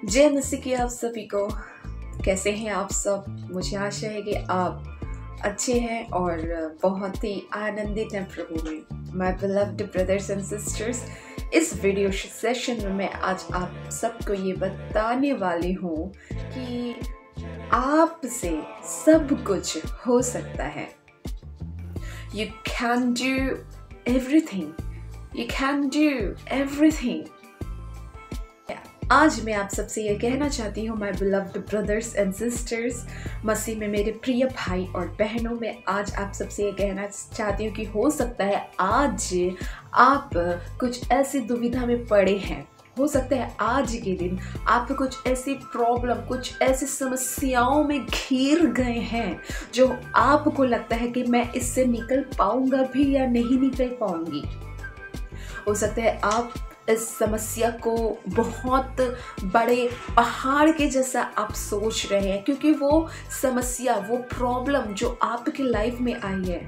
जय मसीह की आप सभी को। कैसे हैं आप सब? मुझे आशा है कि आप अच्छे हैं और बहुत ही आनंदित हैं प्रभु में। My beloved brothers and sisters, इस वीडियो सेशन में मैं आज आप सबको ये बताने वाली हूँ कि आपसे सब कुछ हो सकता है। You can do everything. You can do everything. आज मैं आप सबसे ये कहना चाहती हूँ, my beloved brothers and sisters, मसीह में मेरे प्रिय भाई और बहनों, मैं आज आप सबसे ये कहना चाहती हूँ कि हो सकता है आज आप कुछ ऐसी दुविधा में पड़े हैं। हो सकता है आज के दिन आप कुछ ऐसी प्रॉब्लम, कुछ ऐसी समस्याओं में घिर गए हैं जो आपको लगता है कि मैं इससे निकल पाऊंगा भी या नहीं निकल पाऊंगी। हो सकता है आप इस समस्या को बहुत बड़े पहाड़ के जैसा आप सोच रहे हैं, क्योंकि वो समस्या, वो प्रॉब्लम जो आपके लाइफ में आई है,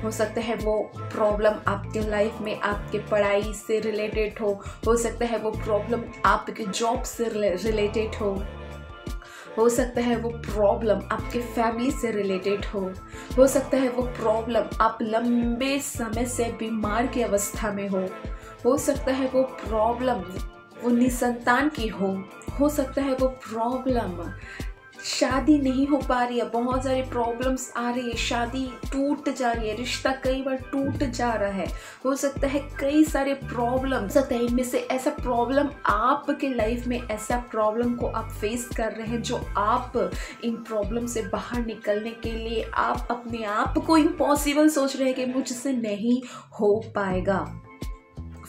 हो सकता है वो प्रॉब्लम आपके लाइफ में आपके पढ़ाई से रिलेटेड हो सकता है वो प्रॉब्लम आपके जॉब से रिलेटेड हो सकता है वो प्रॉब्लम आपके फैमिली से रिलेटेड हो सकता है वो प्रॉब्लम आप लंबे समय से बीमार की अवस्था में हो सकता है वो प्रॉब्लम वो निसंतान की हो सकता है वो प्रॉब्लम शादी नहीं हो पा रही है, बहुत सारी प्रॉब्लम्स आ रही है, शादी टूट जा रही है, रिश्ता कई बार टूट जा रहा है, हो सकता है कई सारे प्रॉब्लम, हो सकता है इनमें से ऐसा प्रॉब्लम आपके लाइफ में, ऐसा प्रॉब्लम को आप फेस कर रहे हैं जो आप इन प्रॉब्लम से बाहर निकलने के लिए आप अपने आप को इम्पॉसिबल सोच रहे हैं कि मुझसे नहीं हो पाएगा।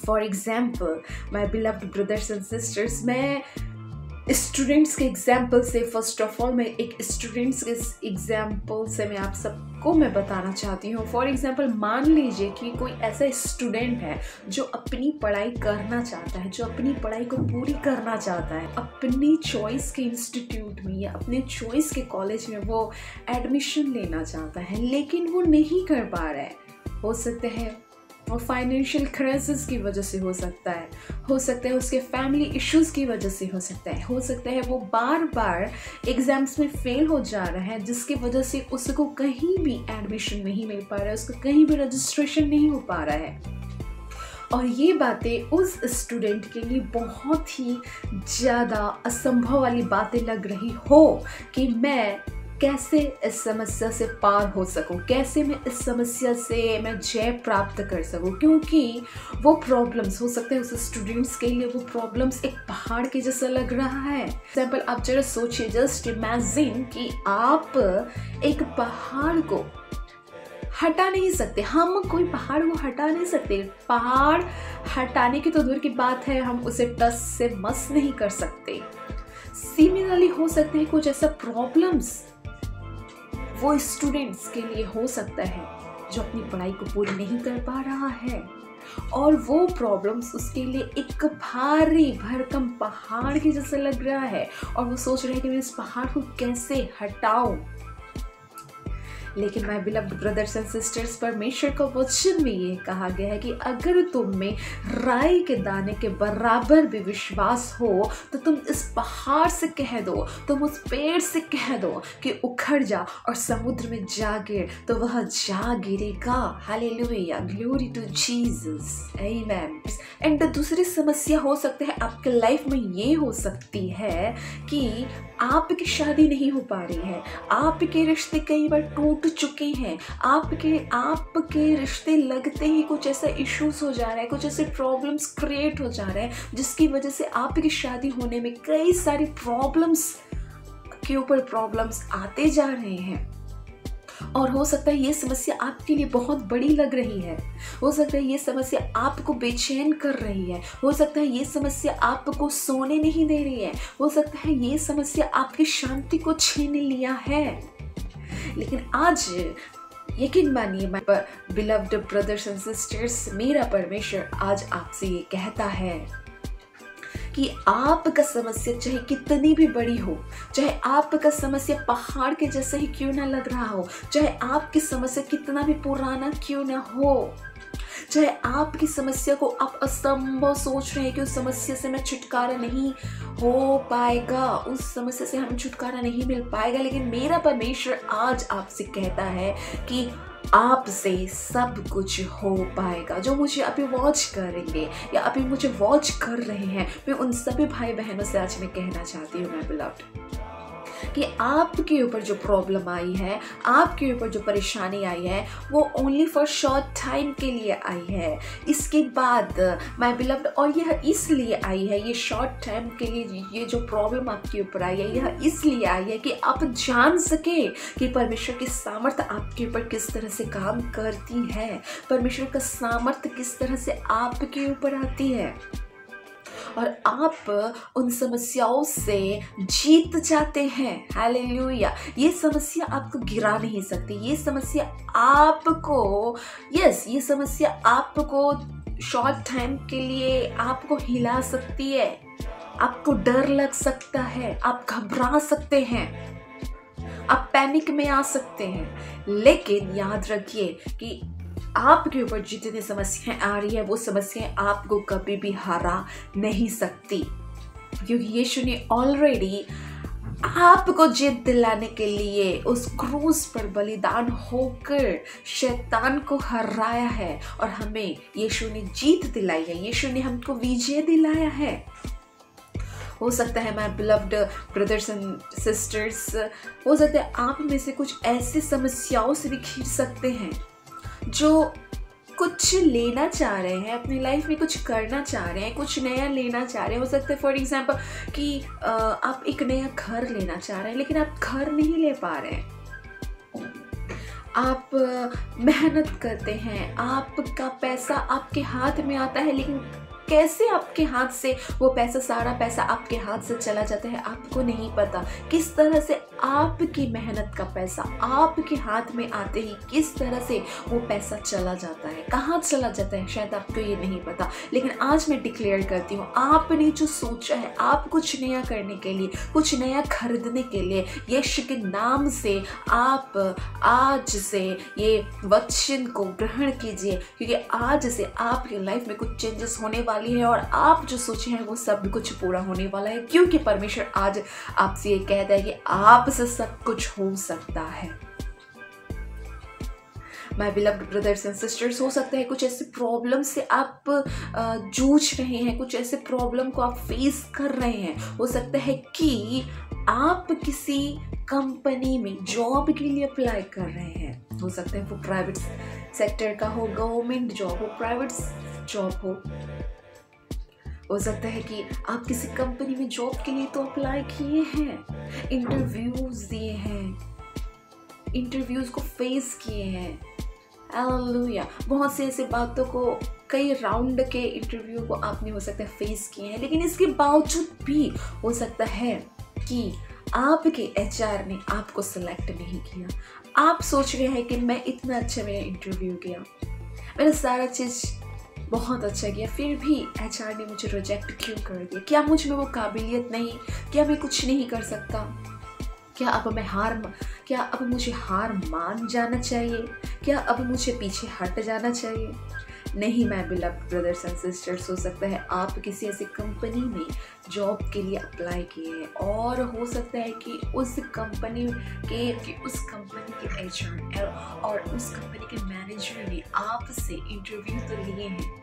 For example my beloved brothers and sisters, मैं स्टूडेंट्स के एग्जाम्पल से, फर्स्ट ऑफ ऑल मैं एक स्टूडेंट्स के एग्जाम्पल से मैं आप सबको मैं बताना चाहती हूँ। फॉर एग्जाम्पल मान लीजिए कि कोई ऐसा स्टूडेंट है जो अपनी पढ़ाई करना चाहता है, जो अपनी पढ़ाई को पूरी करना चाहता है, अपनी चॉइस के इंस्टीट्यूट में या अपने चॉइस के कॉलेज में वो एडमिशन लेना चाहता है, लेकिन वो नहीं कर पा रहा है। हो सकते हैं और फाइनेंशियल क्राइसिस की वजह से हो सकता है उसके फैमिली इश्यूज़ की वजह से हो सकता है वो बार बार एग्जाम्स में फेल हो जा रहा है, जिसकी वजह से उसको कहीं भी एडमिशन नहीं मिल पा रहा है, उसको कहीं भी रजिस्ट्रेशन नहीं हो पा रहा है। और ये बातें उस स्टूडेंट के लिए बहुत ही ज़्यादा असंभव वाली बातें लग रही हो कि मैं कैसे इस समस्या से पार हो सकूं, कैसे मैं इस समस्या से मैं जय प्राप्त कर सकूं, क्योंकि वो प्रॉब्लम्स, हो सकते हैं उस स्टूडेंट्स के लिए वो प्रॉब्लम्स एक पहाड़ के जैसा लग रहा है। एग्जाम्पल आप जरा सोचिए, जस्ट इमेजिन कि आप एक पहाड़ को हटा नहीं सकते, हम कोई पहाड़ को हटा नहीं सकते, पहाड़ हटाने की तो दूर की बात है, हम उसे टस से मस नहीं कर सकते। सिमिलरली हो सकते हैं कुछ ऐसा प्रॉब्लम्स वो स्टूडेंट्स के लिए हो सकता है जो अपनी पढ़ाई को पूरी नहीं कर पा रहा है, और वो प्रॉब्लम्स उसके लिए एक भारी भरकम पहाड़ के जैसे लग रहा है और वो सोच रहे हैं कि मैं इस पहाड़ को कैसे हटाऊं। लेकिन my beloved brothers and sisters, परमेश्वर का वचन में ये कहा गया है कि अगर तुम में राई के दाने के बराबर भी विश्वास हो तो तुम इस पहाड़ से कह दो, तुम उस पेड़ से कह दो कि उखड़ जा और समुद्र में जा गिर, तो वह जा गिरेगा। Hallelujah, glory to Jesus, amen. And दूसरी समस्या हो सकती है आपके लाइफ में, ये हो सकती है कि आपकी शादी नहीं हो पा रही है, आपके रिश्ते कई बार टूट चुके हैं, आपके रिश्ते लगते ही कुछ ऐसा इश्यूज हो जा रहा है, कुछ ऐसे प्रॉब्लम्स क्रिएट हो जा रहे हैं जिसकी वजह से आपकी शादी होने में कई सारी प्रॉब्लम्स के ऊपर प्रॉब्लम्स आते जा रहे हैं। और हो सकता है ये समस्या आपके लिए बहुत बड़ी लग रही है, हो सकता है ये समस्या आपको बेचैन कर रही है, हो सकता है ये समस्या आपको सोने नहीं दे रही है, हो सकता है ये समस्या आपकी शांति को छीन लिया है। लेकिन आज यकीन मानिए my beloved brothers and sisters, मेरा परमेश्वर आज आपसे ये कहता है कि आपका समस्या चाहे कितनी भी बड़ी हो, चाहे आपका समस्या पहाड़ के जैसे ही क्यों ना लग रहा हो, चाहे आपकी समस्या कितना भी पुराना क्यों ना हो, चाहे आपकी समस्या को आप असंभव सोच रहे हैं कि उस समस्या से मैं छुटकारा नहीं हो पाएगा, उस समस्या से हमें छुटकारा नहीं मिल पाएगा, लेकिन मेरा परमेश्वर आज आपसे कहता है कि आपसे सब कुछ हो पाएगा। जो मुझे अभी वॉच करेंगे या अभी मुझे वॉच कर रहे हैं, मैं उन सभी भाई बहनों से आज मैं कहना चाहती हूँ, मैं बिलव्ड, कि आपके ऊपर जो प्रॉब्लम आई है, आपके ऊपर जो परेशानी आई है, वो ओनली फॉर शॉर्ट टाइम के लिए आई है। इसके बाद माय बिलव्ड, और यह इसलिए आई है, ये शॉर्ट टाइम के लिए ये जो प्रॉब्लम आपके ऊपर आई है, यह इसलिए आई है कि आप जान सके कि परमेश्वर की सामर्थ्य आपके ऊपर किस तरह से काम करती है, परमेश्वर का सामर्थ्य किस तरह से आपके ऊपर आती है, और आप उन समस्याओं से जीत जाते हैं। हालेलुया। ये समस्या आपको गिरा नहीं सकती, ये समस्या आपको ये समस्या आपको शॉर्ट टाइम के लिए आपको हिला सकती है, आपको डर लग सकता है, आप घबरा सकते हैं, आप पैनिक में आ सकते हैं, लेकिन याद रखिए कि आपके ऊपर जितनी समस्याएं आ रही है, वो समस्याएं आपको कभी भी हरा नहीं सकती, क्योंकि यीशु ने ऑलरेडी आपको जीत दिलाने के लिए उस क्रूस पर बलिदान होकर शैतान को हराया है, और हमें यीशु ने जीत दिलाई है, यीशु ने हमको विजय दिलाया है। हो सकता है my beloved brothers and sisters, हो सकता है आप में से कुछ ऐसी समस्याओं से भी घिर सकते हैं, जो कुछ लेना चाह रहे हैं अपनी लाइफ में, कुछ करना चाह रहे हैं, कुछ नया लेना चाह रहे हैं। हो सकता है फॉर एग्जांपल कि आप एक नया घर लेना चाह रहे हैं, लेकिन आप घर नहीं ले पा रहे हैं। आप मेहनत करते हैं, आपका पैसा आपके हाथ में आता है, लेकिन कैसे आपके हाथ से वो पैसा, सारा पैसा आपके हाथ से चला जाता है, आपको नहीं पता। किस तरह से आपकी मेहनत का पैसा आपके हाथ में आते ही किस तरह से वो पैसा चला जाता है, कहाँ चला जाता है, शायद आपको ये नहीं पता। लेकिन आज मैं डिक्लेयर करती हूँ, आपने जो सोचा है, आप कुछ नया करने के लिए, कुछ नया खरीदने के लिए, यीशु के नाम से आप आज से ये वचन को ग्रहण कीजिए, क्योंकि आज से आपकी लाइफ में कुछ चेंजेस होने वाले है, और आप जो सोचे हैं वो सब कुछ पूरा होने वाला है, क्योंकि परमेश्वर आज आपसे ये कहता है कि आपसे सब कुछ हो सकता है। My beloved brothers and sisters, हो सकता है कुछ ऐसे प्रॉब्लम से आप जूझ रहे हैं, कुछ ऐसे प्रॉब्लम को आप फेस कर रहे हैं। हो सकता है कि आप किसी कंपनी में जॉब के लिए अप्लाई कर रहे हैं, हो सकता है वो प्राइवेट सेक्टर का हो, गवर्नमेंट जॉब हो, प्राइवेट जॉब हो सकता है कि आप किसी कंपनी में जॉब के लिए तो अप्लाई किए हैं, इंटरव्यूज दिए हैं, इंटरव्यूज को फेस किए हैं। हालेलुया। बहुत से ऐसे बातों को, कई राउंड के इंटरव्यू को आपने हो सकता है फेस किए हैं, लेकिन इसके बावजूद भी हो सकता है कि आपके एचआर ने आपको सेलेक्ट नहीं किया। आप सोच रहे हैं कि मैं इतना अच्छा मेरा इंटरव्यू किया, मैंने सारा चीज़ बहुत अच्छा किया, फिर भी एचआर ने मुझे रिजेक्ट क्यों कर दिया? क्या मुझ में वो काबिलियत नहीं? क्या मैं कुछ नहीं कर सकता? क्या अब मुझे हार मान जाना चाहिए? क्या अब मुझे पीछे हट जाना चाहिए? नहीं my beloved brothers and sisters, हो सकता है आप किसी ऐसी कंपनी में जॉब के लिए अप्लाई किए हैं, और हो सकता है कि उस कंपनी के एचआर और उस कंपनी के मैनेजर ने आपसे इंटरव्यू तो लिए हैं,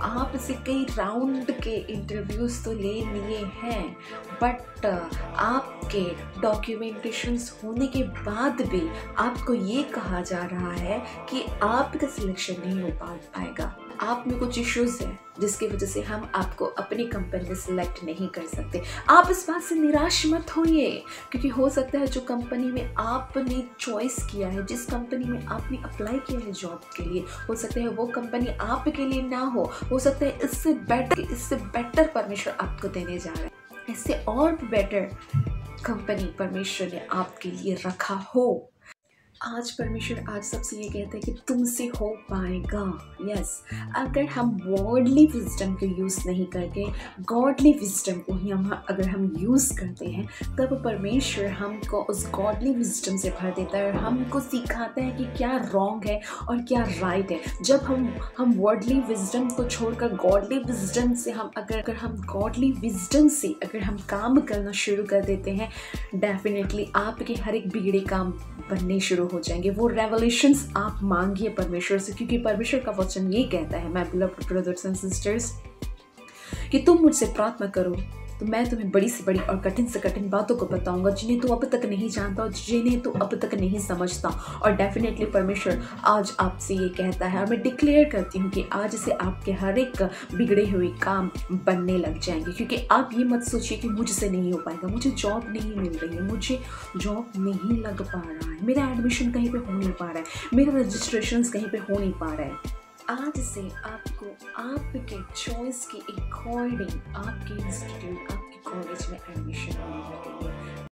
आपसे कई राउंड के इंटरव्यूज तो ले लिए हैं, बट आपके डॉक्यूमेंटेशंस होने के बाद भी आपको ये कहा जा रहा है कि आपका सिलेक्शन नहीं हो पाएगा। आप में कुछ इश्यूज हैं जिसकी वजह से हम आपको अपनी कंपनी में सिलेक्ट नहीं कर सकते। आप इस बात से निराश मत होइए, क्योंकि हो सकता है जो कंपनी में आपने चॉइस किया है, जिस कंपनी में आपने अप्लाई किया है जॉब के लिए, हो सकता है वो कंपनी आपके लिए ना हो सकता है इससे बेटर परमेश्वर आपको देने जा रहा है, इससे और बेटर कंपनी परमेश्वर ने आपके लिए रखा हो। आज परमेश्वर आज सबसे ये कहता है कि तुमसे हो पाएगा। यस, अगर हम वर्ल्डली विजडम को यूज़ नहीं करके गॉडली विजडम को ही हम अगर हम यूज़ करते हैं, तब परमेश्वर हमको उस गॉडली विजडम से भर देता है और हमको सिखाता है कि क्या रॉन्ग है और क्या राइट है। जब हम वर्ल्डली विजडम को छोड़कर गॉडली विजडम से अगर हम गॉडली विजडम से अगर हम काम करना शुरू कर देते हैं, डेफिनेटली आपके हर एक बिगड़े काम बनने शुरू हो जाएंगे। वो रेवलेशंस आप मांगिए परमेश्वर से, क्योंकि परमेश्वर का वचन ये कहता है, my beloved brothers and sisters, कि तुम मुझसे प्रार्थना करो तो मैं तुम्हें बड़ी से बड़ी और कठिन से कठिन बातों को बताऊंगा जिन्हें तू अब तक नहीं जानता और जिन्हें तू अब तक नहीं समझता। और डेफिनेटली परमेश्वर आज आपसे ये कहता है और मैं डिक्लेयर करती हूँ कि आज से आपके हर एक बिगड़े हुए काम बनने लग जाएंगे। क्योंकि आप ये मत सोचिए कि मुझसे नहीं हो पाएगा, मुझे जॉब नहीं मिल रही है, मुझे जॉब नहीं लग पा रहा है, मेरा एडमिशन कहीं पर हो नहीं पा रहा है, मेरा रजिस्ट्रेशन कहीं पर हो नहीं पा रहा है। आज से आपको आपके चॉइस के अकॉर्डिंग आपके इंस्टीट्यूट आपके कॉलेज में एडमिशन होने लगेंगे।